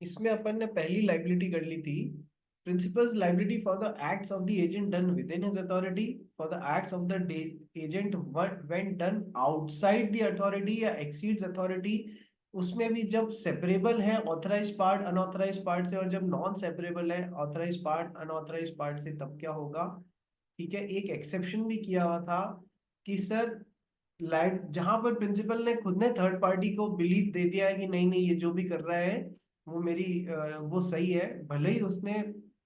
इसमें अपन ने पहली लाइबिलिटी कर ली थी, principles liability for the acts of the agent done with in his authority, for the acts of the agent when done outside the authority या exceeds authority. उसमें भी जब सेपरेबल है ऑथराइज पार्ट अनऑथराइज पार्ट से, और जब non separable है authorise part unauthorized part से, तब क्या होगा। ठीक है, एक एक्सेप्शन भी किया हुआ था कि सर लाइव जहां पर प्रिंसिपल ने खुद ने थर्ड पार्टी को बिलीव दे दिया है कि नहीं नहीं ये जो भी कर रहा है वो मेरी वो सही है, भले ही उसने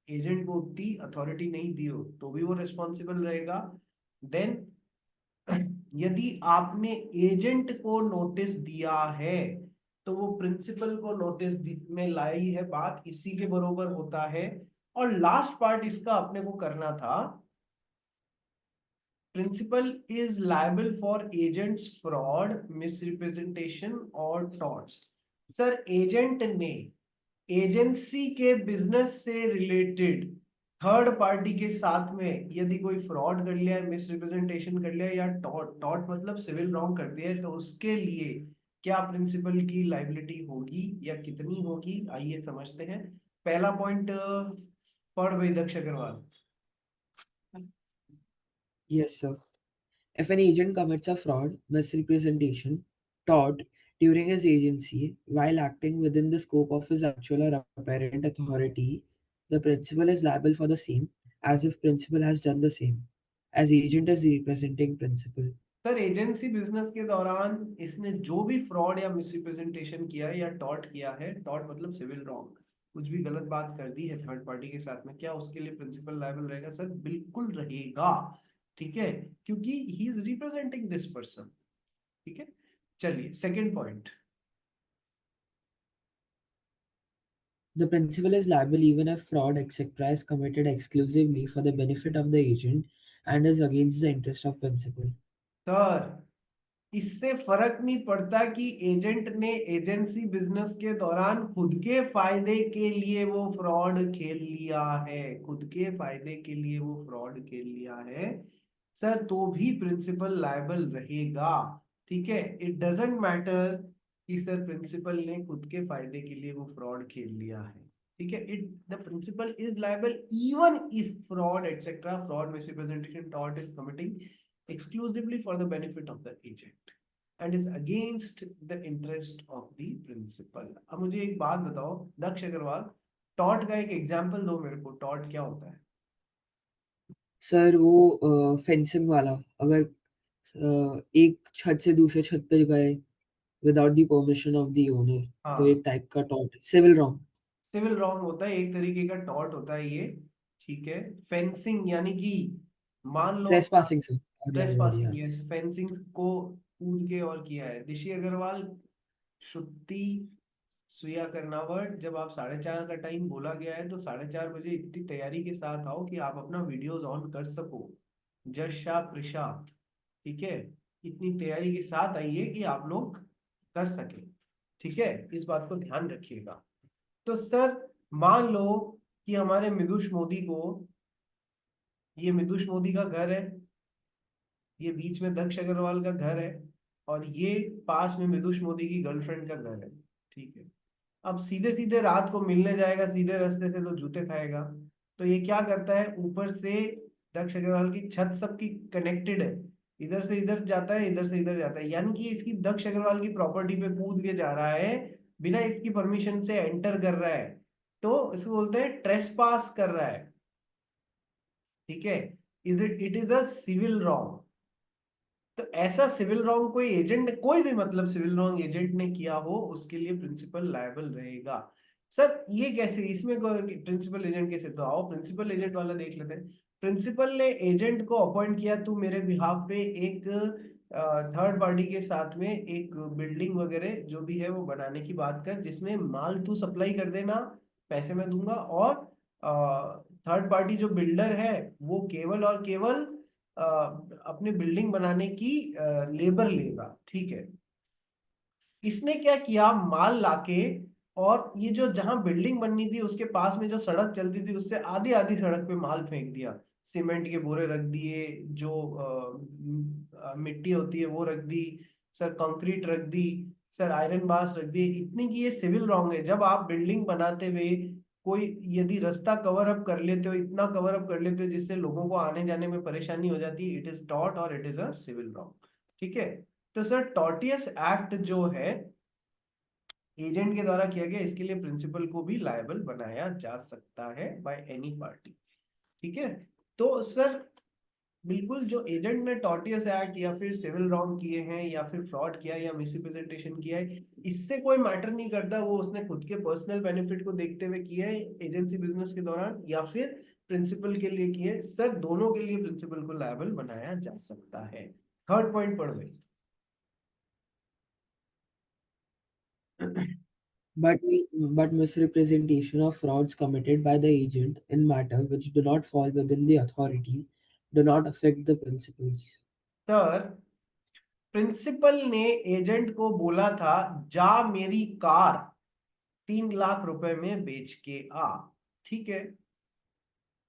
एजेंट को उतनी अथॉरिटी नहीं दी हो तो भी वो रिस्पॉन्सिबल रहेगा। देन यदि आपने एजेंट को नोटिस दिया है तो वो प्रिंसिपल को नोटिस में लाई है, बात इसी के बरोबर होता है। और लास्ट पार्ट इसका अपने को करना था, principal is liable for agents fraud misrepresentation और torts। सर एजेंट ने एजेंसी के बिजनेस से रिलेटेड थर्ड पार्टी के साथ में यदि कोई फ्रॉड कर लिया है, मिसरिप्रेजेंटेशन कर लिया है, या टॉट टॉट मतलब सिविल रॉन्ग कर दिया है, तो उसके लिए क्या प्रिंसिपल की लाइबिलिटी होगी या कितनी होगी, आइए समझते हैं। पहला पॉइंट पढ़ भाई दक्ष Agarwal. Yes, sir. If an agent commits a fraud, misrepresentation, tort during his agency while acting within the scope of his actual or apparent authority, the principal is liable for the same as if principal has done the same, as agent is representing principal. Sir agency business के दौरान इसने जो भी fraud या misrepresentation किया है या taught किया है, टॉट मतलब सिविल रॉन्ग, कुछ भी गलत बात कर दी है थर्ड पार्टी के साथ में, क्या उसके लिए प्रिंसिपल लायबल रहेगा? सर बिल्कुल रहेगा। ठीक है, क्योंकि he is representing this person. ठीक है, चलिए second point. The principal is liable even if fraud, etc., is committed exclusively for the benefit of the agent and is against the interest of principal. Sir इससे फर्क नहीं पड़ता कि agent ने agency business के दौरान खुद के फायदे के लिए वो फ्रॉड खेल लिया है, खुद के फायदे के लिए वो फ्रॉड खेल लिया है, सर तो भी प्रिंसिपल लायबल रहेगा। ठीक है, इट डजेंट मैटर कि सर प्रिंसिपल ने खुद के फायदे के लिए वो फ्रॉड खेल लिया है। ठीक है, it the principal is liable even if fraud etcetera, fraud misrepresentation tort is committing exclusively for the benefit of the agent and is against the interest of the principal। अब मुझे एक बात बताओ दक्ष अग्रवाल, टॉट का एक एग्जांपल दो मेरे को, टॉट क्या होता है? सर वो फेंसिंग वाला, अगर एक छत से दूसरे छत पे गए without the permission of the owner, तो हाँ, एक टाइप का tort, civil wrong. Civil wrong होता है, एक तरीके का टॉट होता है ये। ठीक है, फेंसिंग यानी कि मान लो ट्रेसपासिंग सर, आ गया ट्रेस वर्ड पासिंग, याद। यस, फेंसिंग को कूद के और किया है। ऋषि अग्रवाल, श्रुति, सुया करनावट, जब आप 4:30 का टाइम बोला गया है तो 4:30 बजे इतनी तैयारी के साथ आओ कि आप अपना वीडियोस ऑन कर सको। जश शाह प्रिशा, ठीक है, इतनी तैयारी के साथ आइए कि आप लोग कर सके। ठीक है, इस बात को ध्यान रखिएगा। तो सर मान लो कि हमारे मिदुष मोदी को, ये मिदुष मोदी का घर है, ये बीच में दक्ष अग्रवाल का घर है, और ये पास में मिदुष मोदी की गर्लफ्रेंड का घर है। ठीक है, अब सीधे सीधे रात को मिलने जाएगा सीधे रास्ते से तो जूते खाएगा। तो ये क्या करता है, ऊपर से दक्ष अग्रवाल की छत सबकी कनेक्टेड है, इधर से इधर जाता है इधर से इधर जाता है, यानी कि इसकी दक्ष अग्रवाल की प्रॉपर्टी पे कूद के जा रहा है, बिना इसकी परमिशन से एंटर कर रहा है, तो इसको बोलते हैं ट्रेसपास कर रहा है। ठीक है, it is a civil wrong. तो ऐसा सिविल रॉन्ग कोई एजेंट, कोई भी मतलब सिविल रॉन्ग एजेंट ने किया हो उसके लिए प्रिंसिपल लायबल रहेगा। सर ये कैसे, इसमें प्रिंसिपल एजेंट कैसे, तो आओ प्रिंसिपल एजेंट वाला देख लेते हैं। प्रिंसिपल ने एजेंट को अपॉइंट किया, तू मेरे बिहाफ पे एक थर्ड पार्टी के साथ में एक बिल्डिंग वगैरह जो भी है वो बनाने की बात कर, जिसमें माल तू सप्लाई कर देना, पैसे मैं दूंगा, और थर्ड पार्टी जो बिल्डर है वो केवल और केवल अपने बिल्डिंग बनाने की लेबर लेगा। ठीक है, इसने क्या किया, माल लाके, और ये जो जहां बिल्डिंग बननी थी उसके पास में जो सड़क चलती थी उससे आधी आधी सड़क पे माल फेंक दिया, सीमेंट के बोरे रख दिए, जो मिट्टी होती है वो रख दी, सर कंक्रीट रख दी, सर आयरन बार्स रख दिए, इतनी की ये सिविल रॉन्ग है। जब आप बिल्डिंग बनाते हुए कोई यदि रास्ता कवर अप कर लेते हो, इतना कवर अप कर लेते हो जिससे लोगों को आने जाने में परेशानी हो जाती है, इट इज टॉट और it is a civil wrong. ठीक है, तो सर टॉर्टियस एक्ट जो है एजेंट के द्वारा किया गया, इसके लिए प्रिंसिपल को भी लायबल बनाया जा सकता है बाय एनी पार्टी। ठीक है, तो सर बिल्कुल जो एजेंट ने टॉर्टियस एक्ट या फिर सिविल रॉन्ग किए हैं या फिर फ्रॉड किया है या मिसरिप्रेजेंटेशन किया है, इससे कोई मैटर नहीं करता वो उसने खुद के पर्सनल बेनिफिट को देखते हुए किया है एजेंसी बिजनेस के दौरान या फिर प्रिंसिपल के लिए किए, सर दोनों के लिए प्रिंसिपल को लायबल बनाया जा सकता है। थर्ड पॉइंट पढ़ गई। But but misrepresentation or frauds committed by the agent in matter which do not fall within the authority do not affect the principles. Sir principal ने एजेंट को बोला था जा मेरी कार 3 लाख रुपए में बेच के आ। ठीक है,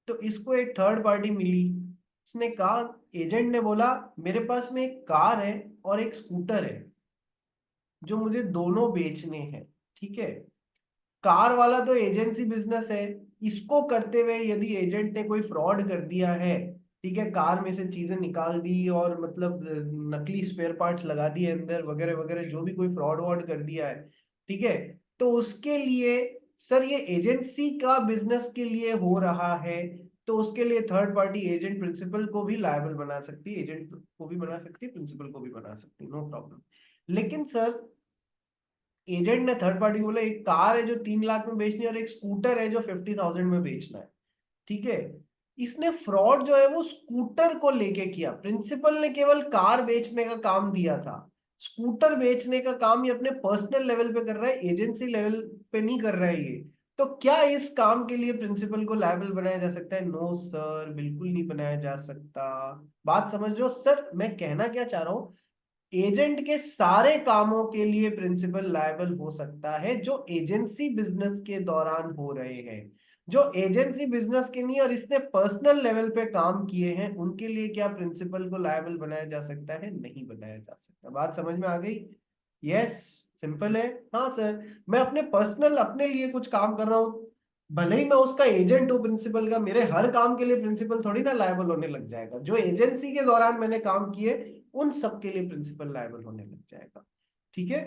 तो इसको एक थर्ड पार्टी मिली, इसने कहा, एजेंट ने बोला मेरे पास में एक कार है और एक स्कूटर है जो मुझे दोनों बेचने हैं। ठीक है, कार वाला तो एजेंसी बिजनेस है, इसको करते हुए यदि एजेंट ने कोई फ्रॉड कर दिया है, ठीक है, कार में से चीजें निकाल दी और मतलब नकली स्पेयर पार्ट्स लगा दिए अंदर वगैरह वगैरह, जो भी कोई फ्रॉड वॉड कर दिया है, ठीक है, तो उसके लिए सर ये एजेंसी का बिजनेस के लिए हो रहा है, तो उसके लिए थर्ड पार्टी एजेंट प्रिंसिपल को भी लायबल बना सकती है, एजेंट को भी बना सकती है, प्रिंसिपल को भी बना सकती है, नो प्रॉब्लम। लेकिन सर एजेंट ने थर्ड पार्टी को बोला एक कार है जो 3 लाख में बेचनी है और एक स्कूटर है जो 50,000 में बेचना है। ठीक है, इसने फ्रॉड जो है वो स्कूटर को लेके किया, प्रिंसिपल ने केवल कार बेचने का काम दिया था, स्कूटर बेचने का काम ये अपने पर्सनल लेवल पे कर रहा है, एजेंसी लेवल पे नहीं कर रहा है ये। तो क्या इस काम के लिए प्रिंसिपल को लायबल बनाया जा सकता है? नो सर, बिल्कुल नहीं बनाया जा सकता। बात समझ लो सर, मैं कहना क्या चाह रहा हूं, एजेंट के सारे कामों के लिए प्रिंसिपल लायबल हो सकता है जो एजेंसी बिजनेस के दौरान हो रहे हैं, जो एजेंसी बिजनेस के नहीं और इसने पर्सनल लेवल पे काम किए हैं उनके लिए क्या प्रिंसिपल को लायबल बनाया जा सकता है? नहीं बनाया जा सकता। बात समझ में आ गई? यस, सिंपल है। हाँ सर, मैं अपने पर्सनल अपने लिए कुछ काम कर रहा हूँ, भले ही मैं उसका एजेंट हूँ प्रिंसिपल का, मेरे हर काम के लिए प्रिंसिपल थोड़ी ना लायबल होने लग जाएगा, जो एजेंसी के दौरान मैंने काम किए उन सब के लिए प्रिंसिपल लायबल होने लग जाएगा। ठीक है,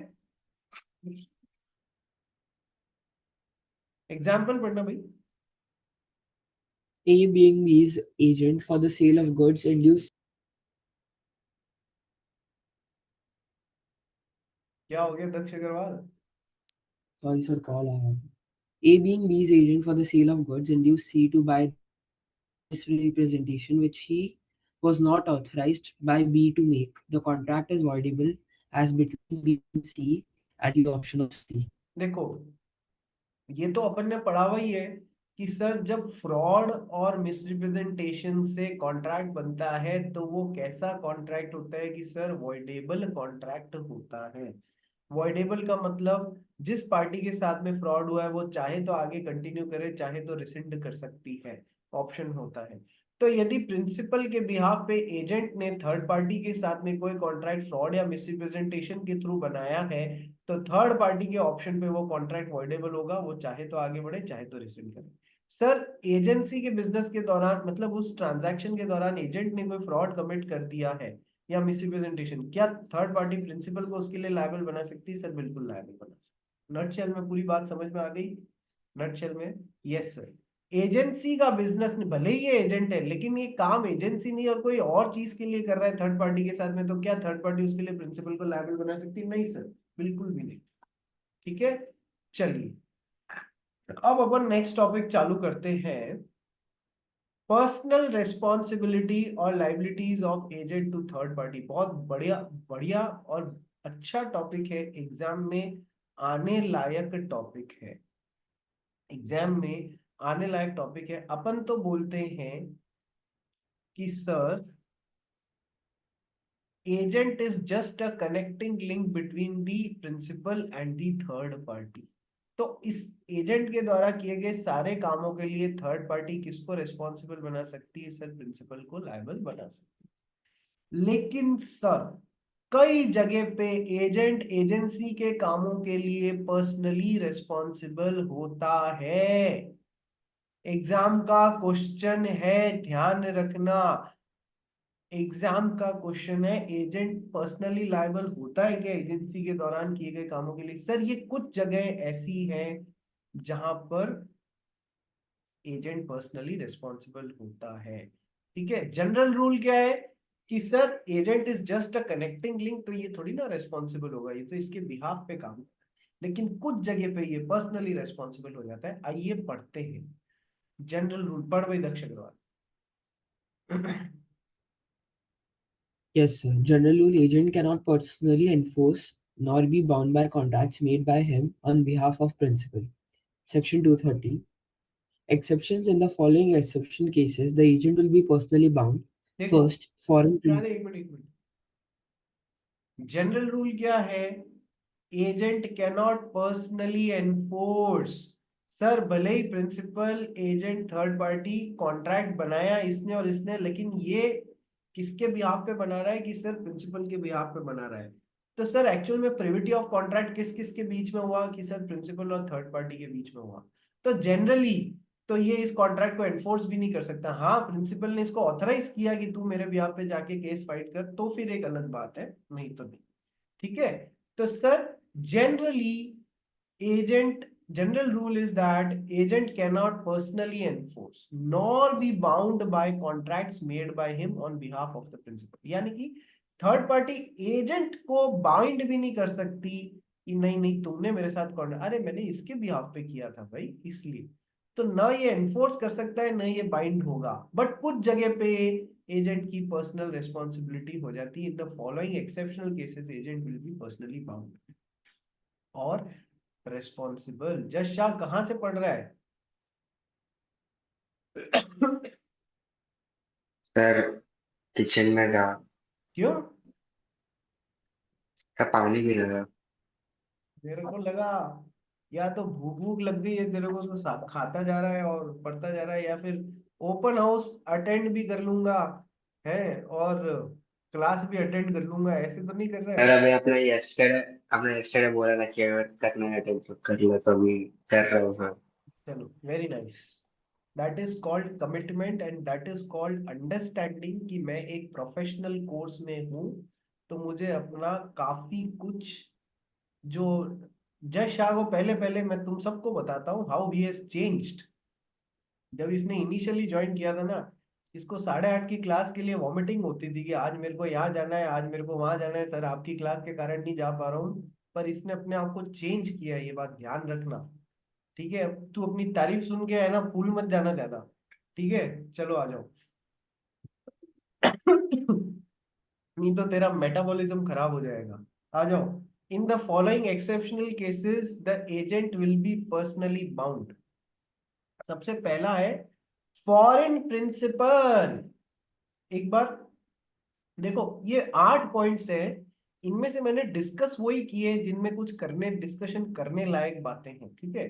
एग्जाम्पल पढ़ना भाई। A being B's agent for the sale of goods induced. क्या हो गया दक्ष अग्रवाल? Sorry, sir, call आया था. A being B's agent for the sale of goods induced C to buy misrepresentation which he was not authorized by B to make. The contract is voidable as between B and C at the option of C. देखो, ये तो अपन ने पढ़ा हुआ ही है कि sir जब fraud और मिसरिप्रेजेंटेशन से कॉन्ट्रैक्ट बनता है तो वो कैसा कॉन्ट्रैक्ट होता है कि सर वॉइडेबल कॉन्ट्रैक्ट होता है। वॉइडेबल का मतलब जिस पार्टी के साथ में फ्रॉड हुआ है वो चाहे तो आगे कंटिन्यू करे, चाहे तो रिसिंड कर सकती है, ऑप्शन होता है। तो यदि प्रिंसिपल के बिहाफ पे एजेंट ने थर्ड पार्टी के साथ में कोई कॉन्ट्रैक्ट फ्रॉड या मिसरिप्रेजेंटेशन के थ्रू बनाया है, तो थर्ड पार्टी के ऑप्शन पे वो कॉन्ट्रैक्ट वॉइडेबल होगा, वो चाहे तो आगे बढ़े चाहे तो रिसिंड करे। सर एजेंसी के बिजनेस के दौरान मतलब उस ट्रांजैक्शन के दौरान एजेंट ने कोई फ्रॉड कमिट कर दिया है या मिसरिप्रेजेंटेशन, क्या थर्ड पार्टी प्रिंसिपल को उसके लिए लायबल बना सकती है? सर बिल्कुल लायबल बना सकती है। नटशेल में पूरी बात समझ में आ गई? नटशेल में यस सर, एजेंसी का बिजनेस भले ही ये एजेंट है लेकिन ये काम एजेंसी नहीं और कोई और चीज के लिए कर रहा है थर्ड पार्टी के साथ में, तो क्या थर्ड पार्टी उसके लिए प्रिंसिपल को लायबल बना सकती है? नहीं सर, बिल्कुल भी नहीं। ठीक है, चलिए अब अपन नेक्स्ट टॉपिक चालू करते हैं, पर्सनल रेस्पॉन्सिबिलिटी और liabilities of agent to third party. बहुत बढ़िया बढ़िया और अच्छा टॉपिक है, एग्जाम में आने लायक टॉपिक है, एग्जाम में आने लायक टॉपिक है। अपन तो बोलते हैं कि sir agent is just a connecting link between the principal and the third party. तो इस एजेंट के द्वारा किए गए सारे कामों के लिए थर्ड पार्टी किसको रेस्पॉन्सिबल बना सकती है? सर प्रिंसिपल को लायबल बना सकती है। लेकिन सर कई जगह पे एजेंट एजेंसी के कामों के लिए पर्सनली रिस्पॉन्सिबल होता है। एग्जाम का क्वेश्चन है, ध्यान रखना। एग्जाम का क्वेश्चन है, एजेंट पर्सनली लायबल होता है क्या एजेंसी के दौरान किए गए कामों के लिए? सर ये कुछ जगह ऐसी हैं जहां पर एजेंट पर्सनली रिस्पॉन्सिबल होता है। ठीक है, जनरल रूल क्या है कि sir agent is just a connecting link, तो ये थोड़ी ना रिस्पॉन्सिबल होगा, ये तो इसके बिहाफ पे काम। लेकिन कुछ जगह पे ये पर्सनली रिस्पॉन्सिबल हो जाता है। आइए पढ़ते हैं जनरल रूल। पढ़ भाई दक्ष Agarwal. Yes, sir. General rule agent cannot personally enforce nor be bound by contracts made by him on behalf of principal. Section 230. Exceptions in the following exception cases, the agent will be personally bound. देखो, First, foreign अरे एक minute एक minute, general rule क्या है? Agent cannot personally enforce. Sir भले ही principal agent third party contract बनाया इसने और इसने, लेकिन ये किसके बिहाफ पे बना रहा है कि सर प्रिंसिपल के बिहाफ पे बना रहा है। तो सर एक्चुअल में प्रिविटी ऑफ कॉन्ट्रैक्ट किस किस के बीच में हुआ कि सर प्रिंसिपल और थर्ड पार्टी के बीच में हुआ। तो जनरली तो ये इस कॉन्ट्रैक्ट को एनफोर्स भी नहीं कर सकता। हाँ, प्रिंसिपल ने इसको ऑथराइज किया कि तू मेरे बिहाफ पे जाके केस फाइट कर, तो फिर एक अलग बात है, नहीं तो नहीं। ठीक है, तो sir generally agent general rule is that agent cannot personally enforce nor be bound by contracts made by him on behalf of the principal। यानी कि थर्ड पार्टी एजेंट को बाइंड भी नहीं कर सकती कि नहीं नहीं तुमने मेरे साथ कॉन्ट्रैक्ट, अरे मैंने इसके बिहाफ पे किया था भाई इसलिए। तो ना ये एनफोर्स कर सकता है ना ये बाइंड होगा। बट कुछ जगह पे एजेंट की पर्सनल रिस्पॉन्सिबिलिटी हो जाती है। In the following exceptional cases agent will be personally bound और रिस्पॉन्सिबल। जज शाह कहां से पढ़ रहा है? सर किचन में था। क्यों? सर पानी पी रहा था। मेरे को लगा या तो भूख भूख लग गई है तेरे को तो खाता जा रहा है और पढ़ता जा रहा है, या फिर ओपन हाउस अटेंड भी कर लूंगा है और क्लास भी अटेंड कर लूंगा, ऐसे तो नहीं कर रहा सर है? अभी आपने यस्टरडे बोला था कि अगर करना है तो कर लो, तो अभी कर रहा हूँ सर। चलो very nice. That is called commitment and that is called understanding कि मैं एक प्रोफेशनल कोर्स में हूँ, तो मुझे अपना काफी कुछ जो जय शाह को पहले पहले मैं तुम सबको बताता हूँ हाउ ही हैज चेंज्ड। जब इसने इनिशियली ज्वाइन किया था ना, इसको 8:30 की क्लास के लिए वॉमिटिंग होती थी कि आज मेरे को यहाँ जाना है, आज मेरे को वहां जाना है, सर आपकी क्लास के कारण नहीं जा पा रहा हूँ। पर इसने अपने आप को चेंज किया, ये बात ध्यान रखना। ठीक है, तू अपनी तारीफ सुन के है ना फूल मत जाना ज्यादा। ठीक है, चलो आ जाओ। नहीं तो तेरा मेटाबॉलिज्म खराब हो जाएगा। आ जाओ। In the following exceptional cases the agent will be personally bound. सबसे पहला है फॉरेन प्रिंसिपल। एक बार देखो, ये 8 पॉइंट्स हैं, इनमें से मैंने डिस्कस वही किए जिनमें कुछ करने डिस्कशन करने लायक बातें हैं। ठीक है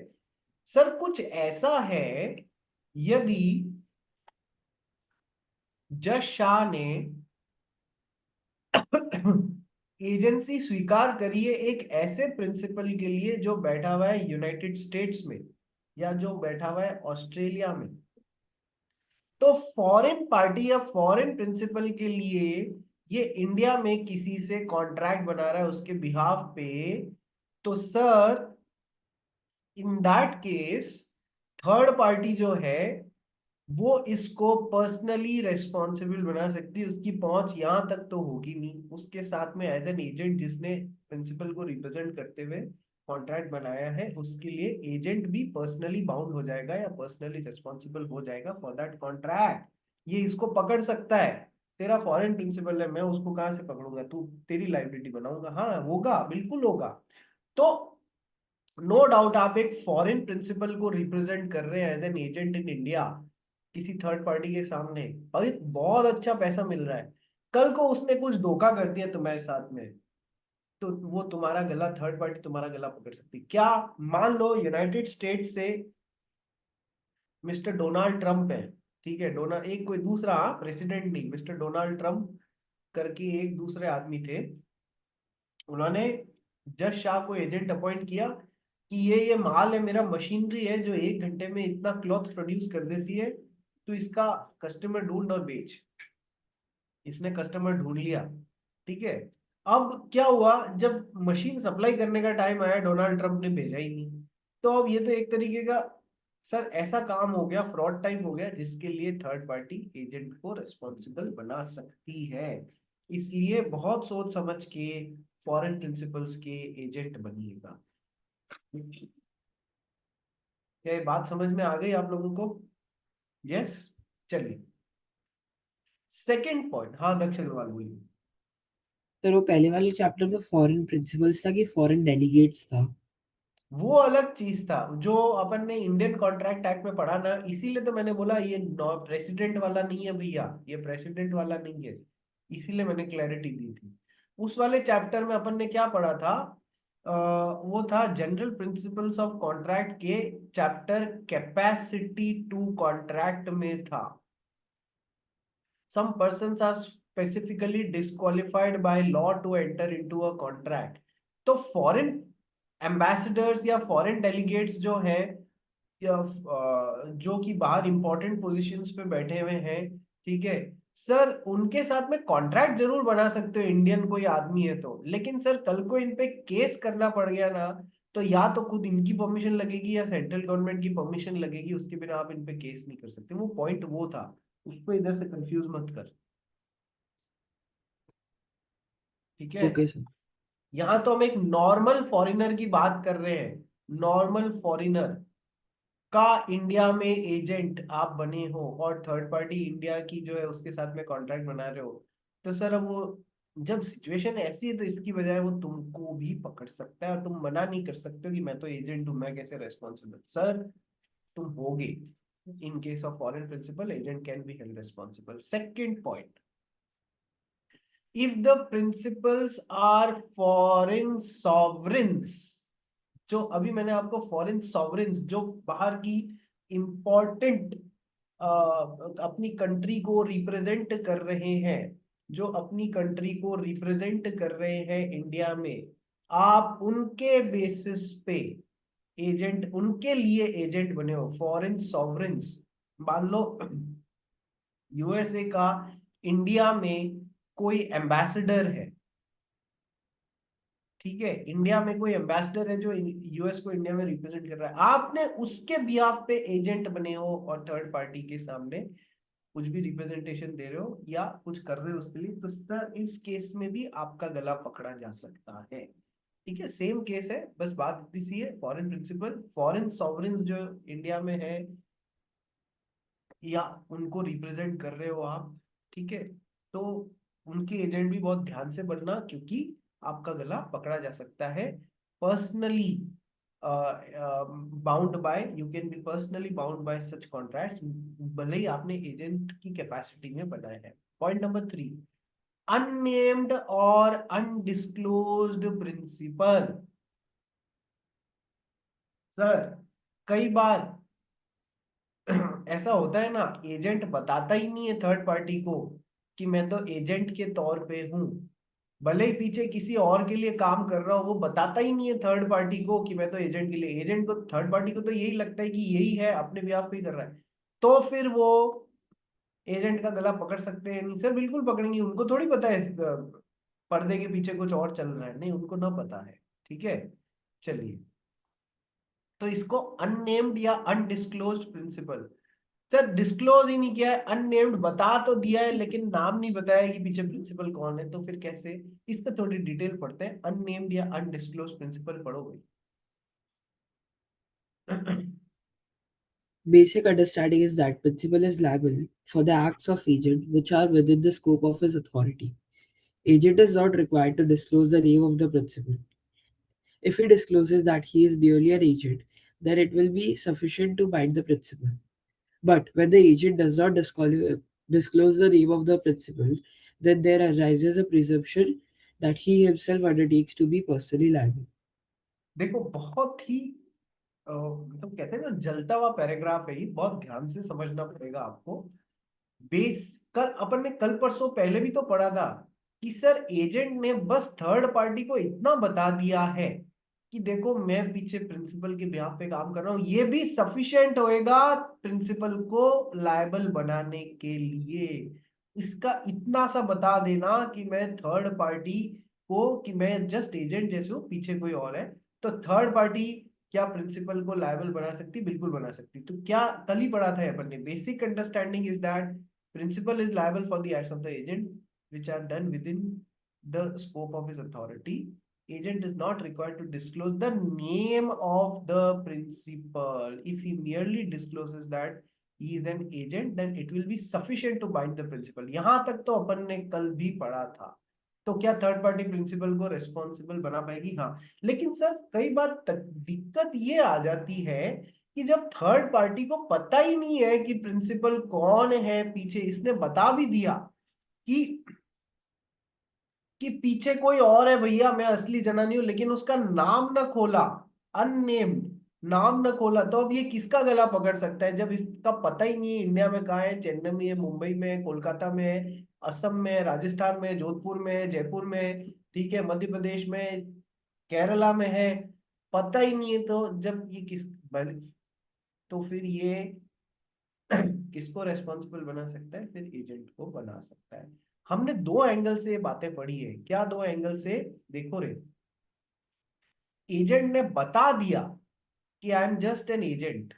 सर, कुछ ऐसा है यदि जज शाह ने एजेंसी स्वीकार करिए एक ऐसे प्रिंसिपल के लिए जो बैठा हुआ है यूनाइटेड स्टेट्स में या जो बैठा हुआ है ऑस्ट्रेलिया में, तो फॉरेन पार्टी या फॉरेन प्रिंसिपल के लिए ये इंडिया में किसी से कॉन्ट्रैक्ट बना रहा है उसके बिहाफ पे, तो sir in that case third party जो है वो इसको पर्सनली रेस्पॉन्सिबल बना सकती है। उसकी पहुंच यहां तक तो होगी नहीं, उसके साथ में एज एन एजेंट जिसने प्रिंसिपल को रिप्रेजेंट करते हुए कॉन्ट्रैक्ट बनाया है उसके लिए एजेंट भी पर्सनली बाउंड हो जाएगा या पर्सनली रिस्पॉन्सिबल हो जाएगा फॉर दैट कॉन्ट्रैक्ट। ये इसको पकड़ सकता है। तेरा फॉरेन प्रिंसिपल है, मैं उसको कहां से पकड़ूंगा? तू तेरी लाइबिलिटी बनाऊंगा? हाँ होगा, बिल्कुल होगा। तो नो डाउट आप एक फॉरेन प्रिंसिपल को रिप्रेजेंट कर रहे हैं as an agent in India किसी थर्ड पार्टी के सामने, और बहुत अच्छा पैसा मिल रहा है। कल को उसने कुछ धोखा कर दिया तुम्हारे साथ में, तो वो तुम्हारा गला, थर्ड पार्टी तुम्हारा गला पकड़ सकती है क्या? मान लो यूनाइटेड स्टेट्स से मिस्टर डोनाल्ड ट्रंप है। ठीक है, डोनाल्ड एक कोई दूसरा प्रेसिडेंट नहीं, मिस्टर डोनाल्ड ट्रंप करके एक दूसरे आदमी थे। उन्होंने जज शाह को एजेंट अपॉइंट किया कि ये माल है, मेरा मशीनरी है जो 1 घंटे में इतना क्लॉथ प्रोड्यूस कर देती है, तो इसका कस्टमर ढूंढ और बेच। इसने कस्टमर ढूंढ लिया, ठीक है। अब क्या हुआ, जब मशीन सप्लाई करने का टाइम आया, डोनाल्ड ट्रंप ने भेजा ही नहीं। तो अब ये तो एक तरीके का सर ऐसा काम हो गया, फ्रॉड टाइप हो गया, जिसके लिए थर्ड पार्टी एजेंट को रिस्पॉन्सिबल बना सकती है। इसलिए बहुत सोच समझ के फॉरेन प्रिंसिपल्स के एजेंट बनिएगा। क्या ये बात समझ में आ गई आप लोगों को? यस। चलिए सेकंड पॉइंट, हाँ दक्ष अग्रवाल बोलिए। फिर वो पहले वाले चैप्टर में फॉरेन प्रिंसिपल्स था कि फॉरेन डेलीगेट्स था? वो अलग चीज था जो अपन ने इंडियन कॉन्ट्रैक्ट एक्ट में पढ़ा ना, इसीलिए तो मैंने बोला ये प्रेसिडेंट वाला नहीं है भैया, ये प्रेसिडेंट वाला नहीं है, इसीलिए मैंने क्लैरिटी दी थी। उस वाले चैप्टर में अपन ने क्या पढ़ा था, वो था जनरल प्रिंसिपल्स ऑफ कॉन्ट्रैक्ट के चैप्टर कैपेसिटी टू कॉन्ट्रैक्ट में था। some persons are specifically disqualified by law to enter into a contract। तो फॉरेन एम्बेसडर्स या फॉरेन डेलीगेट्स जो है, या जो कि बाहर इंपॉर्टेंट पोजीशंस पे बैठे हुए हैं, ठीक है सर, उनके साथ में कॉन्ट्रैक्ट जरूर बना सकते हो, इंडियन कोई आदमी है तो। लेकिन सर कल को इन पे केस करना पड़ गया ना, तो या तो खुद इनकी परमिशन लगेगी या सेंट्रल गवर्नमेंट की परमिशन लगेगी, उसके बिना आप इन पे केस नहीं कर सकते। वो पॉइंट वो था, उसको इधर से कंफ्यूज मत कर, ठीक है। Okay sir. यहाँ तो हम एक नॉर्मल फॉरेनर की बात कर रहे हैं, नॉर्मल फॉरेनर का इंडिया में एजेंट आप बने हो और थर्ड पार्टी इंडिया की जो है उसके साथ में कॉन्ट्रैक्ट बना रहे हो, तो सर अब वो जब सिचुएशन ऐसी है तो इसकी बजाय वो तुमको भी पकड़ सकता है, और तुम मना नहीं कर सकते हो कि मैं तो एजेंट हूं, मैं कैसे रेस्पॉन्सिबल। सर तुम होगे, in case of foreign principal agent can be held responsible. Second point, if the principles are foreign sovereigns, जो अभी मैंने आपको फॉरेन सॉवरेन्स जो बाहर की इंपॉर्टेंट अपनी कंट्री को रिप्रेजेंट कर रहे हैं, जो अपनी कंट्री को रिप्रेजेंट कर रहे हैं इंडिया में, आप उनके बेसिस पे एजेंट, उनके लिए एजेंट बने हो, फॉरेन सॉवरेन्स। मान लो यूएसए का इंडिया में कोई एम्बेसडर है, ठीक है, इंडिया में कोई एम्बेसडर है जो यूएस को इंडिया में रिप्रेजेंट कर रहा है, आपने उसके बिहाफ पे एजेंट बने हो और थर्ड पार्टी के सामने कुछ भी रिप्रेजेंटेशन दे रहे हो या कुछ कर रहे हो उसके लिए, तो सर इस केस में भी आपका गला पकड़ा जा सकता है, ठीक है। सेम केस है, बस बात इतनी सी है, फॉरेन प्रिंसिपल, फॉरेन सॉवरेन्स जो इंडिया में है या उनको रिप्रेजेंट कर रहे हो आप, ठीक है, तो उनके एजेंट भी बहुत ध्यान से बनना, क्योंकि आपका गला पकड़ा जा सकता है। Personally bound by, you can be personally bound by such contracts, भले ही आपने एजेंट की कैपेसिटी में बनाए हैं। पॉइंट नंबर 3, अननेम्ड और अनडिस्क्लोज्ड प्रिंसिपल। सर कई बार ऐसा होता है ना, एजेंट बताता ही नहीं है थर्ड पार्टी को कि मैं तो एजेंट के तौर पे हूं, भले ही पीछे किसी और के लिए काम कर रहा हो, वो बताता ही नहीं है थर्ड पार्टी को कि मैं तो एजेंट के लिए, एजेंट को, थर्ड पार्टी को तो यही लगता है कि यही है, अपने बिहाफ पे ही कर रहा है, तो फिर वो एजेंट का गला पकड़ सकते हैं? नहीं सर बिल्कुल पकड़ेंगे, उनको थोड़ी पता है पर्दे के पीछे कुछ और चल रहा है, नहीं उनको ना पता है, ठीक है। चलिए, तो इसको अननेम्ड या अनडिस्क्लोज्ड प्रिंसिपल, सर डिस्क्लोज ही नहीं किया है, अननेम्ड बता तो दिया है लेकिन नाम नहीं बताया कि पीछे प्रिंसिपल कौन है, तो फिर कैसे? इसका थोड़ी डिटेल पढ़ते हैं, अननेम्ड या अनडिस्क्लोज प्रिंसिपल पढ़ो भाई। Basic understanding is that principal is liable for the acts of agent which are within the scope of his authority. Agent is not required to disclose the name of the principal. If he discloses that he is merely an agent, then it will be sufficient to bind the principal. But when the agent does not disclose the name of the principal, then there arises a presumption that he himself undertakes to be personally liable. देखो बहुत ही मतलब कहते हैं ना जलता हुआ paragraph है ये, बहुत ध्यान से समझना पड़ेगा आपको। बेस कल अपन ने कल परसों पहले भी तो पढ़ा था कि सर एजेंट ने बस थर्ड पार्टी को इतना बता दिया है कि देखो मैं पीछे प्रिंसिपल के बिहाफ पे काम कर रहा हूं, ये भी सफिशिएंट होएगा प्रिंसिपल को लायबल बनाने के लिए। इसका इतना सा बता देना कि मैं थर्ड पार्टी को, कि मैं जस्ट एजेंट जैसे हूँ, पीछे कोई और है, तो थर्ड पार्टी क्या प्रिंसिपल को लायबल बना सकती? बिल्कुल बना सकती। तो क्या कल ही पढ़ा था अपन ने, basic understanding is that principal is liable for the acts of the agent which are done within the scope of his authority. Agent is not required to disclose the name of the principal. If he merely discloses that he is an agent, then it will be sufficient to bind the principal. यहां तक तो अपन ने कल भी पढ़ा था। तो क्या थर्ड पार्टी प्रिंसिपल को रेस्पॉन्सिबल बना पाएगी? हाँ। लेकिन सर कई बार दिक्कत ये आ जाती है कि जब थर्ड पार्टी को पता ही नहीं है कि प्रिंसिपल कौन है पीछे, इसने बता भी दिया कि पीछे कोई और है भैया, मैं असली जनानी हूं, लेकिन उसका नाम न खोला, अननेम्ड नाम न खोला, तो अब ये किसका गला पकड़ सकता है जब इसका पता ही नहीं है इंडिया में कहाँ है, चेन्नई में है, मुंबई में है, कोलकाता में है, असम में है, राजस्थान में है, जोधपुर में है, जयपुर में है, ठीक है, मध्य प्रदेश में है, केरला में है, पता ही नहीं है। तो जब ये तो फिर ये किसको रेस्पॉन्सिबल बना सकता है? फिर एजेंट को बना सकता है। हमने दो एंगल से ये बातें पढ़ी है। क्या दो एंगल से? देखो रे, एजेंट ने बता दिया कि I am just an agent,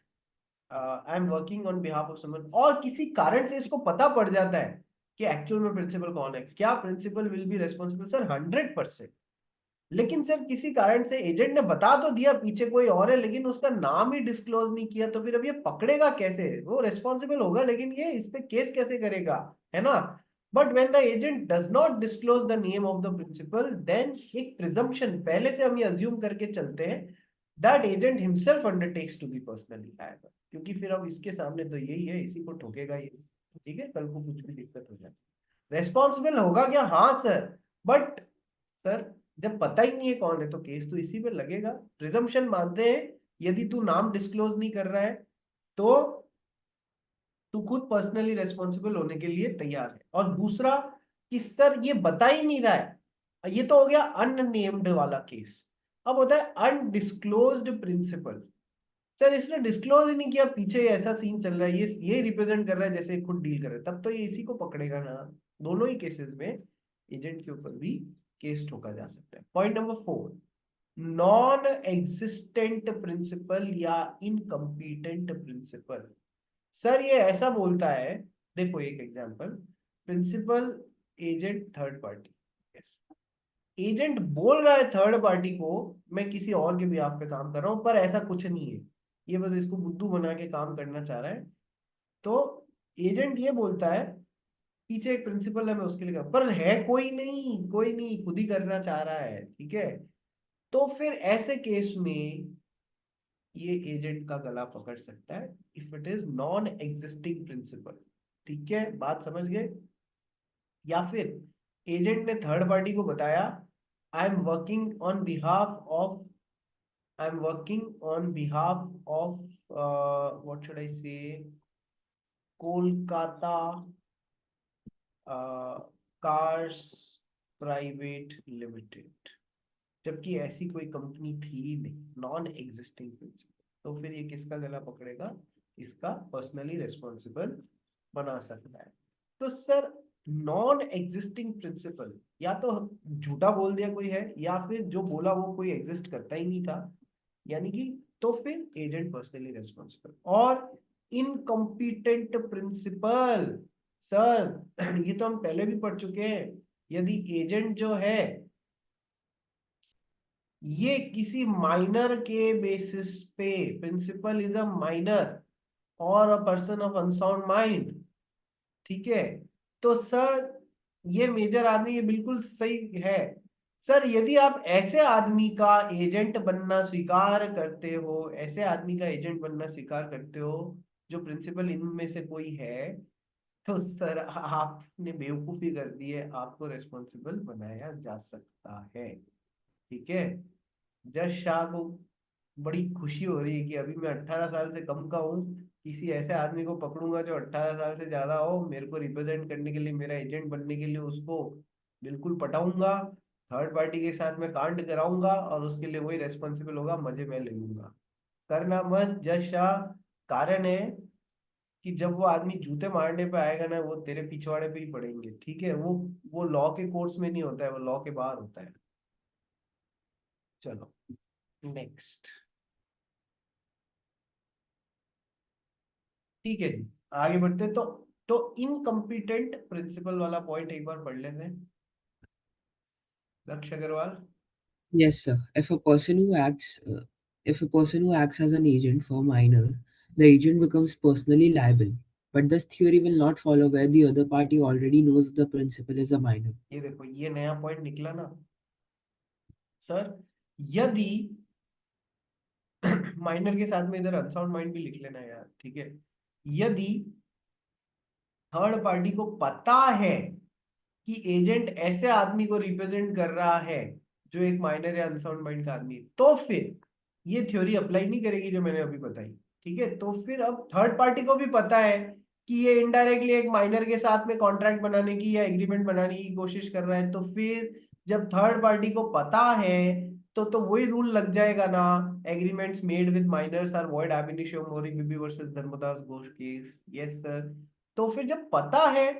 I am working on behalf of someone, और किसी कारण से इसको पता पड़ जाता है कि एक्चुअल में प्रिंसिपल कौन है। क्या principal will be responsible? Sir 100%। लेकिन सर किसी कारण से एजेंट ने बता तो दिया पीछे कोई और है, लेकिन उसका नाम ही डिस्क्लोज नहीं किया, तो फिर अब ये पकड़ेगा कैसे? वो रेस्पॉन्सिबल होगा, लेकिन ये इस पे केस कैसे करेगा, है ना? But when the agent does not disclose the name of the principal, then एक प्रिजम्पशन पहले से हम ये अज्यूम करके चलते हैं that agent himself undertakes to be personally liable, क्योंकि फिर अब इसके सामने तो यही है, इसी को ठोकेगा ये, ठीक है, कल को कुछ भी दिक्कत हो जाए। रेस्पॉन्सिबल होगा क्या? हाँ सर, बट सर जब पता ही नहीं है कौन है तो केस तो इसी पे लगेगा। प्रिजम्पशन मानते हैं यदि तू नाम डिस्क्लोज नहीं कर रहा है तो तू खुद पर्सनली रेस्पॉन्सिबल होने के लिए तैयार है। और दूसरा कि सर ये बता ही नहीं रहा है, ये तो हो गया अननेम्ड वाला केस। अब होता है अनडिस्क्लोज्ड प्रिंसिपल। सर इसने डिस्क्लोज ही नहीं किया, पीछे ऐसा सीन चल रहा है, ये रिप्रेजेंट कर रहा है जैसे खुद डील कर रहा है, तब तो ये इसी को पकड़ेगा ना। दोनों ही केसेस में एजेंट के ऊपर भी केस ठोका जा सकता है। Point number 4, non existent principal या इनकम्पिटेंट प्रिंसिपल। सर ये ऐसा बोलता है, देखो एक example, principal, agent, third party. Agent बोल रहा है थर्ड पार्टी को मैं किसी और के बिहाफ पे काम कर रहा हूं, पर ऐसा कुछ नहीं है, ये बस इसको बुद्धू बना के काम करना चाह रहा है। तो एजेंट ये बोलता है पीछे एक प्रिंसिपल है मैं उसके लिए पर है कोई नहीं, कोई नहीं, खुद ही करना चाह रहा है, ठीक है। तो फिर ऐसे केस में ये एजेंट का गला पकड़ सकता है if it is non existing principal, ठीक है, बात समझ गए? या फिर एजेंट ने थर्ड पार्टी को बताया I am working on behalf of, I am working on behalf of what should I से, कोलकाता कार्स प्राइवेट लिमिटेड, जबकि ऐसी कोई कंपनी थी ही नहीं, नॉन एग्जिस्टिंग प्रिंसिपल। तो फिर ये किसका गला पकड़ेगा? इसका पर्सनली रेस्पॉन्सिबल बना सकता है। तो सर नॉन एग्जिस्टिंग प्रिंसिपल या तो झूठा बोल दिया कोई है, या फिर जो बोला वो कोई एग्जिस्ट करता ही नहीं था, यानी कि तो फिर एजेंट पर्सनली रेस्पॉन्सिबल। और इनकम्पिटेंट प्रिंसिपल, सर ये तो हम पहले भी पढ़ चुके हैं, यदि एजेंट जो है ये किसी माइनर के बेसिस पे, प्रिंसिपल इज अ माइनर और a person of unsound mind, ठीक है, तो सर ये मेजर आदमी ये बिल्कुल सही है। सर यदि आप ऐसे आदमी का एजेंट बनना स्वीकार करते हो, ऐसे आदमी का एजेंट बनना स्वीकार करते हो जो प्रिंसिपल इनमें से कोई है, तो सर आपने बेवकूफी कर दी है, आपको रेस्पॉन्सिबल बनाया जा सकता है, ठीक है। जज शाह को बड़ी खुशी हो रही है कि अभी मैं 18 साल से कम का हूँ, किसी ऐसे आदमी को पकड़ूंगा जो 18 साल से ज्यादा हो, मेरे को रिप्रेजेंट करने के लिए, मेरा एजेंट बनने के लिए उसको बिल्कुल पटाऊंगा, थर्ड पार्टी के साथ में कांड कराऊंगा और उसके लिए वही रेस्पॉन्सिबल होगा, मजे मैं ले लूंगा। करना मत जज शाह। कारण है कि जब वो आदमी जूते मारने पे आएगा ना, वो तेरे पिछवाड़े पे ही पड़ेंगे, ठीक है। वो लॉ के कोर्स में नहीं होता है, वो लॉ के बाहर होता है। चलो नेक्स्ट। ठीक है जी, आगे बढ़ते हैं। तो इनकम्पिटेंट प्रिंसिपल वाला पॉइंट एक बार पढ़ लेते हैं, लक्ष्य Agarwal. Yes, sir. If a person who acts as an agent for a minor, the agent becomes personally liable. But this theory will not follow where the other party already knows the principal is a minor. ये देखो, ये नया point निकला ना sir. यदि minor के साथ में इधर अनसाउंड माइंड भी लिख लेना यार, ठीक है। यदि थर्ड पार्टी को पता है कि एजेंट ऐसे आदमी को रिप्रेजेंट कर रहा है जो एक माइनर या अनसाउंड माइंड का आदमी है, तो फिर ये थ्योरी अप्लाई नहीं करेगी जो मैंने अभी बताई, ठीक है। तो फिर अब थर्ड पार्टी को भी पता है कि ये इनडायरेक्टली एक माइनर के साथ में कॉन्ट्रैक्ट बनाने की या एग्रीमेंट बनाने की कोशिश कर रहा है, तो फिर जब थर्ड पार्टी को पता है तो वही रूल लग जाएगा ना, agreements made with minors are void ab initio mori Bibee versus Dharmodas Ghosh case. Yes sir. तो फिर जब पता है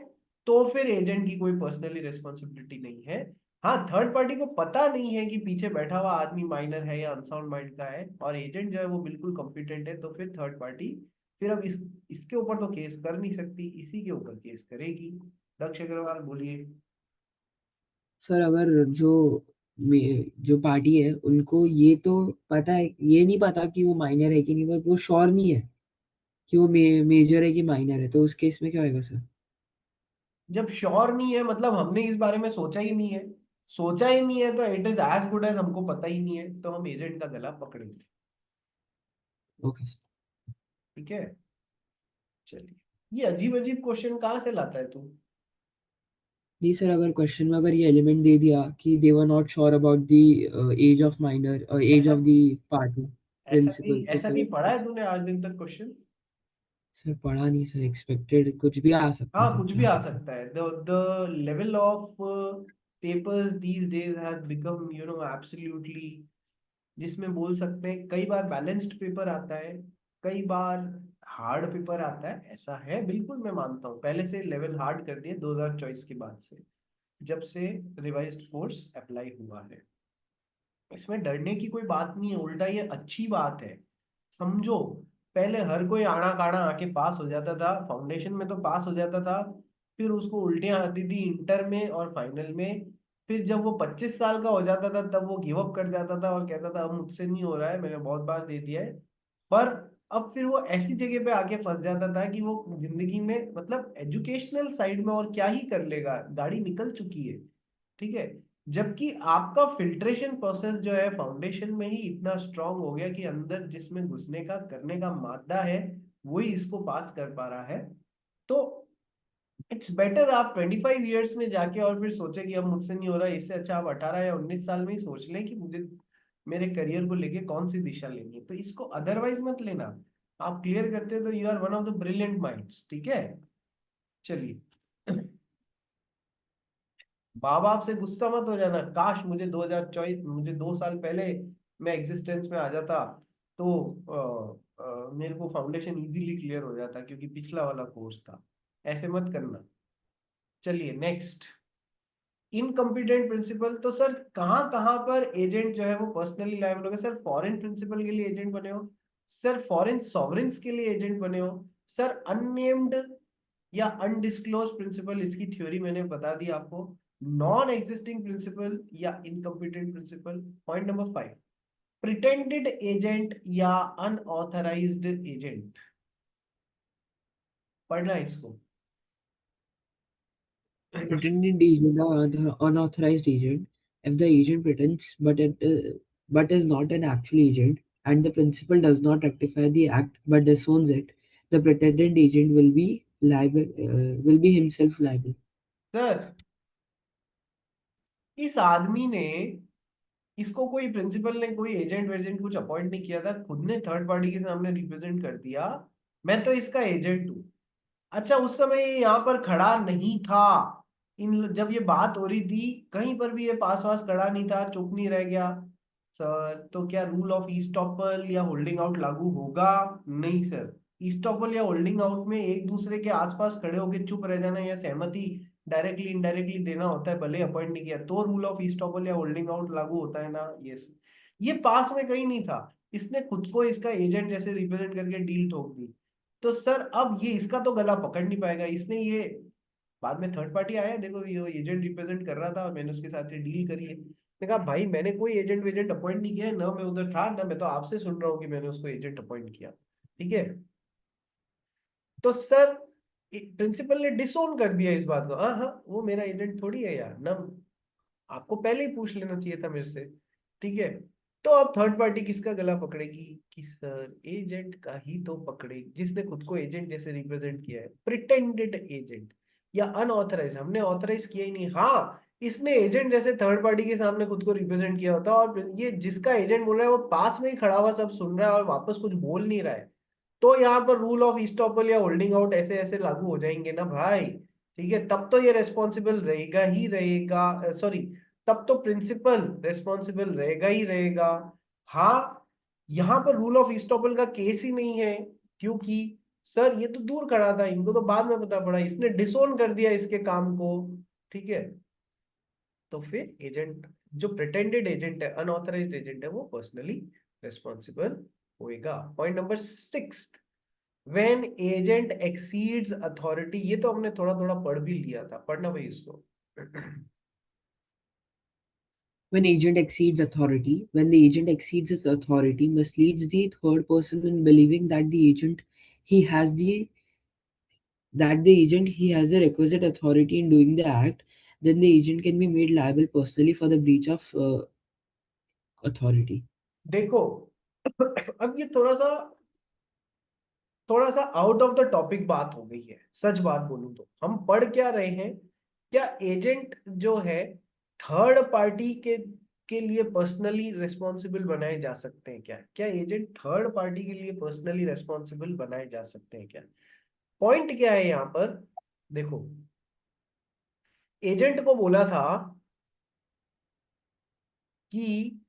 तो फिर एजेंट की कोई पर्सनली रिस्पॉन्सिबिलिटी नहीं है। हाँ, थर्ड पार्टी को पता नहीं है कि पीछे बैठा हुआ आदमी माइनर है या अनसाउंड माइंड का है और एजेंट जो है वो बिल्कुल कॉम्पिटेंट है, तो फिर थर्ड पार्टी फिर अब इसके ऊपर तो केस कर नहीं सकती, इसी के ऊपर केस करेगी। दक्ष अग्रवाल बोलिए। सर, अगर जो पार्टी है उनको ये तो पता है, ये नहीं पता कि वो माइनर है कि नहीं, बट वो श्योर नहीं है कि वो मेजर है कि माइनर है, तो उस केस में क्या होगा सर? जब श्योर नहीं है मतलब हमने इस बारे में सोचा ही नहीं है, सोचा ही नहीं है तो it is as good as हमको पता ही नहीं है, तो हम एजेंट का गला पकड़ेंगे। Okay sir. ठीक है, चलिए। ये अजीब अजीब क्वेश्चन कहाँ से लाता है तू? नहीं सर, अगर क्वेश्चन में अगर ये एलिमेंट दे दिया कि they were not sure about the age of minor और एज ऐसा ऑफ द पार्टी ऐसा नहीं प्रिंसिपल, तो ऐसा फिर नहीं पढ़ा है तूने आज दिन तक क्वेश्चन? सर पढ़ा नहीं सर, एक्सपेक्टेड कुछ भी आ सकता है हाँ, सर, कुछ भी क्या आ पता। सकता है। The level of papers these days has become absolutely, जिसमें बोल सकते हैं कई बार बैलेंस्ड पेपर आता है, कई बार हार्ड पेपर आता है। ऐसा है, बिल्कुल मैं मानता हूँ। पहले से लेवल हार्ड कर दिए 2024 के बाद से, जब से रिवाइज्ड कोर्स अप्लाई हुआ है। इसमें डरने की कोई बात नहीं है, उल्टा ये अच्छी बात है। समझो, पहले हर कोई आना काना आके पास हो जाता था, फाउंडेशन में तो पास हो जाता था, फिर उसको उल्टियां आती थी इंटर में और फाइनल में। फिर जब वो 25 साल का हो जाता था तब वो गिव अप कर जाता था और कहता था अब मुझसे नहीं हो रहा है, मैंने बहुत बार दे दिया है। पर अब फिर वो ऐसी जगह पे आके फंस जाता था कि वो जिंदगी में मतलब एजुकेशनल साइड में और क्या ही कर लेगा, गाड़ी निकल चुकी है, ठीक है। जबकि आपका फिल्ट्रेशन प्रोसेस जो है फाउंडेशन में ही इतना स्ट्रांग हो गया कि अंदर जिसमें घुसने का करने का मादा है वही इसको पास कर पा रहा है। तो इट्स बेटर आप 25 ईयर्स में जाके और फिर सोचे कि अब मुझसे नहीं हो रहा, इससे अच्छा आप 18 या 19 साल में ही सोच लें कि मुझे मेरे करियर को लेके कौन सी दिशा लेनी है। तो इसको अदरवाइज मत लेना, आप क्लियर करते हो तो you are one of the brilliant minds, ठीक है। चलिए, माँ बाप से गुस्सा मत हो जाना। काश मुझे 2024 मुझे 2 साल पहले मैं एग्जिस्टेंस में आ जाता तो मेरे को फाउंडेशन इजीली क्लियर हो जाता, क्योंकि पिछला वाला कोर्स था। ऐसे मत करना। चलिए नेक्स्ट। इनकम्पिटेंट प्रिंसिपल, तो सर कहाँ कहाँ पर एजेंट जो है वो पर्सनली लायबल हो गया? सर फॉरेन प्रिंसिपल के लिए एजेंट बने हो, सर फॉरेन सॉवरेन्स के लिए एजेंट बने हो, सर अननेम्ड या अनडिस्क्लोज प्रिंसिपल, इसकी थ्योरी मैंने बता दी आपको, नॉन एग्जिस्टिंग प्रिंसिपल या incompetent principal. Point number 5, pretended agent या अनऑथराइज्ड एजेंट। पढ़ना है इसको। Pretended agent or unauthorized agent, if the agent pretends but is not an actual agent, and the principal does not rectify the act but disowns it, the pretended agent will be himself liable. Sir इस आदमी ने, इसको कोई principal ने कोई agent वेजेंट कुछ appoint नहीं किया था, खुद ने थर्ड पार्टी के सामने रिप्रेजेंट कर दिया मैं तो इसका एजेंट हूं। अच्छा, उस समय ये यहाँ पर खड़ा नहीं था, जब ये बात हो रही थी कहीं पर भी ये पास वास खड़ा नहीं था, चुप नहीं रह गया सर, तो क्या रूल ऑफ ईस्टॉपल या होल्डिंग आउट लागू होगा? नहीं सर, ईस्टॉपल या होल्डिंग आउट में एक दूसरे के आसपास खड़े होकर चुप रह जाना या सहमति डायरेक्टली इनडायरेक्टली देना होता है, भले अपॉइंट नहीं किया तो रूल ऑफ ईस्टॉपल या होल्डिंग आउट लागू होता है ना। ये पास में कहीं नहीं था, इसने खुद को इसका एजेंट जैसे रिप्रेजेंट करके डील ठोक दी। तो सर अब ये इसका तो गला पकड़ नहीं पाएगा, इसने ये बाद में थर्ड पार्टी आया, देखो ये एजेंट रिप्रेजेंट कर रहा था और मैंने उसके साथ ये डील करी है। मैंने कहा भाई मैंने कोई एजेंट वेजेंट अपॉइंट नहीं किया है, ना मैं उधर था, ना मैं तो आपसे सुन रहा हूँ कि मैंने उसको एजेंट अपॉइंट किया। ठीक है, तो सर प्रिंसिपल ने डिसोन कर दिया इस बात को, हाँ हाँ वो मेरा एजेंट थोड़ी है यार ना, आपको पहले ही पूछ लेना चाहिए था मेरे से। ठीक है, तो अब थर्ड पार्टी किसका गला पकड़ेगी? कि सर एजेंट का ही तो पकड़ेगी, जिसने खुद को एजेंट जैसे रिप्रेजेंट किया है, प्रिटेंडेड एजेंट या अनऑथराइज, हमने ऑथराइज किया ही नहीं। हाँ इसने एजेंट जैसे थर्ड पार्टी के सामने खुद को रिप्रेजेंट किया होता, और ये जिसका एजेंट बोल रहा है वो पास में ही खड़ा हुआ सब सुन रहा है और वापस कुछ बोल नहीं रहा है, तो यहाँ पर रूल ऑफ ईस्टॉपल या होल्डिंग आउट ऐसे ऐसे लागू हो जाएंगे ना भाई। ठीक है, तब तो ये रेस्पॉन्सिबल रहेगा ही रहेगा, सॉरी, तब तो प्रिंसिपल रेस्पॉन्सिबल रहेगा ही रहेगा। हाँ, यहाँ पर रूल ऑफ ईस्टॉपल का केस ही नहीं है, क्योंकि सर ये तो दूर खड़ा था, इनको तो बाद में पता पड़ा, इसने डिसोन कर दिया इसके काम को। ठीक है, तो फिर एजेंट जो प्रिटेंडेड एजेंट है, अनऑथराइज्ड एजेंट है, वो पर्सनली रेस्पॉन्सिबल होएगा। Point number 6, when agent exceeds authority, ये तो हमने थोड़ा थोड़ा पढ़ भी लिया था, पढ़ना भाई इसको। When agent exceeds authority, when the agent exceeds its authority, misleads the third person in believing that he has the agent he has the requisite authority in doing the act, then the agent can be made liable personally for the breach of authority. देखो अब ये थोड़ा सा out of the topic बात हो गई है, सच बात बोलूं तो हम पढ़ क्या रहे हैं, क्या एजेंट जो है थर्ड पार्टी के लिए पर्सनली रिस्पॉन्सिबल बनाए जा सकते हैं क्या? क्या एजेंट थर्ड पार्टी के लिए पर्सनली रिस्पॉन्सिबल बनाए जा सकते हैं क्या? पॉइंट क्या है यहाँ पर, देखो एजेंट को बोला था कि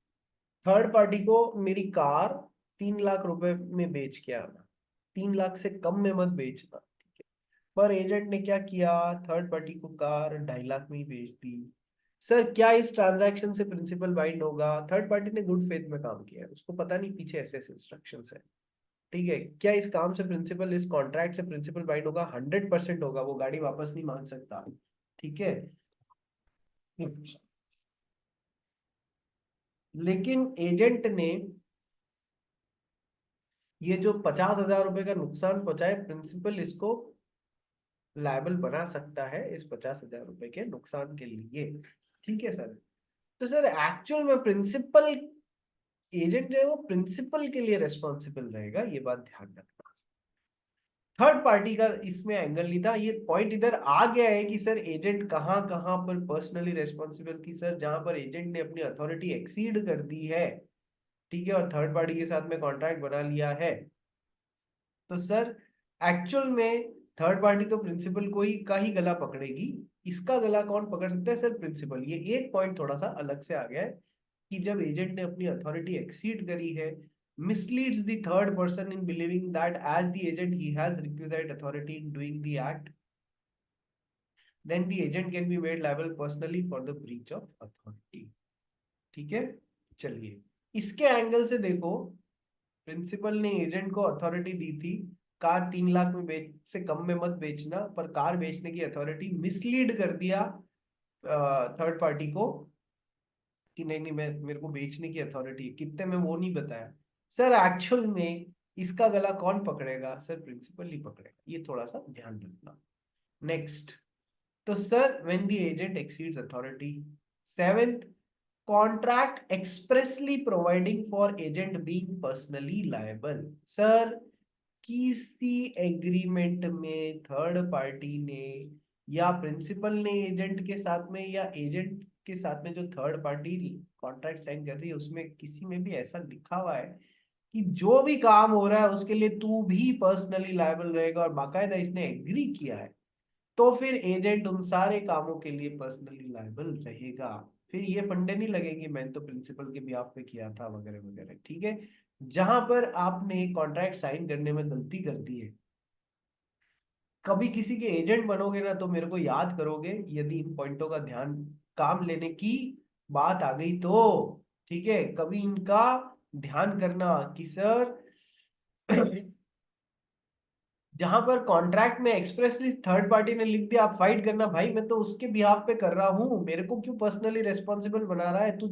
थर्ड पार्टी को मेरी कार 3 लाख रुपए में बेच के आना, 3 लाख से कम में मत बेचना। ठीक है, पर एजेंट ने क्या किया, थर्ड पार्टी को कार 2.5 लाख में ही बेच दी। सर क्या इस ट्रांजैक्शन से प्रिंसिपल बाइंड होगा? थर्ड पार्टी ने गुड फेथ में काम किया है, उसको पता नहीं पीछे ऐसे ऐसे इंस्ट्रक्शंस है। ठीक है, क्या इस काम से प्रिंसिपल, इस कॉन्ट्रैक्ट से प्रिंसिपल बाइंड होगा? 100% होगा, वो गाड़ी वापस नहीं मांग सकता। ठीक है, लेकिन एजेंट ने ये जो 50,000 रुपए का नुकसान पहुंचाए, प्रिंसिपल इसको लायबल बना सकता है इस 50,000 रुपए के नुकसान के लिए। ठीक है सर, तो सर एक्चुअल में प्रिंसिपल, एजेंट जो है वो प्रिंसिपल के लिए रेस्पॉन्सिबल रहेगा, ये बात ध्यान रखना। थर्ड पार्टी का इसमें एंगल नहीं था, ये पॉइंट इधर आ गया है कि सर एजेंट कहाँ कहाँ पर पर्सनली रेस्पॉन्सिबल की, सर जहां पर एजेंट ने अपनी अथॉरिटी एक्सीड कर दी है, ठीक है, और थर्ड पार्टी के साथ में कॉन्ट्रैक्ट बना लिया है, तो सर एक्चुअल में थर्ड पार्टी तो प्रिंसिपल को ही का ही गला पकड़ेगी। इसका गला कौन पकड़ सकता है? Sir principal. ये एक पॉइंट थोड़ा सा अलग से आ गया है कि जब एजेंट ने अपनी अथॉरिटी एक्सीड करी है, misleads the third person in believing that as the agent he has requisite authority in doing the act, then the agent can be made liable personally for the breach of authority। ठीक है, चलिए इसके angle से देखो, principal ने agent को authority दी थी car 3 lakh में बेच से कम में मत बेचना, पर कार बेचने की अथॉरिटी मिसलीड कर दिया थर्ड पार्टी को कि नहीं नहीं मैं, मेरे को बेचने की अथॉरिटी कितने में वो नहीं बताया। सर एक्चुअल में इसका गला कौन पकड़ेगा? सर प्रिंसिपल ही पकड़ेगा, ये थोड़ा सा ध्यान रखना। नेक्स्ट, तो sir when the agent exceeds authority, 7th, contract expressly providing for agent being personally liable. Sir किसी एग्रीमेंट में थर्ड पार्टी ने या प्रिंसिपल ने एजेंट के साथ में या एजेंट के साथ में जो थर्ड पार्टी कॉन्ट्रैक्ट साइन कर रही है उसमें किसी में भी ऐसा लिखा हुआ है कि जो भी काम हो रहा है उसके लिए तू भी पर्सनली लायबल रहेगा, और बाकायदा इसने एग्री किया है। तो फिर एजेंट उन सारे कामों के लिए पर्सनली लायबल रहेगा। फिर ये फंडे नहीं लगेंगे मैंने तो प्रिंसिपल के बिहाफ पे किया था वगैरह वगैरह, ठीक है। जहां पर आपने कॉन्ट्रैक्ट साइन करने में गलती कर दी है, कभी किसी के एजेंट बनोगे ना तो मेरे को याद करोगे, यदि इन पॉइंटों का ध्यान, काम लेने की बात आ गई तो, ठीक है। कभी इनका ध्यान करना कि सर जहां पर कॉन्ट्रैक्ट में एक्सप्रेसली थर्ड पार्टी ने लिख दिया आप फाइट करना, भाई मैं तो उसके बिहाफ पे कर रहा हूँ, मेरे को क्यों पर्सनली रेस्पॉन्सिबल बना रहा है तू।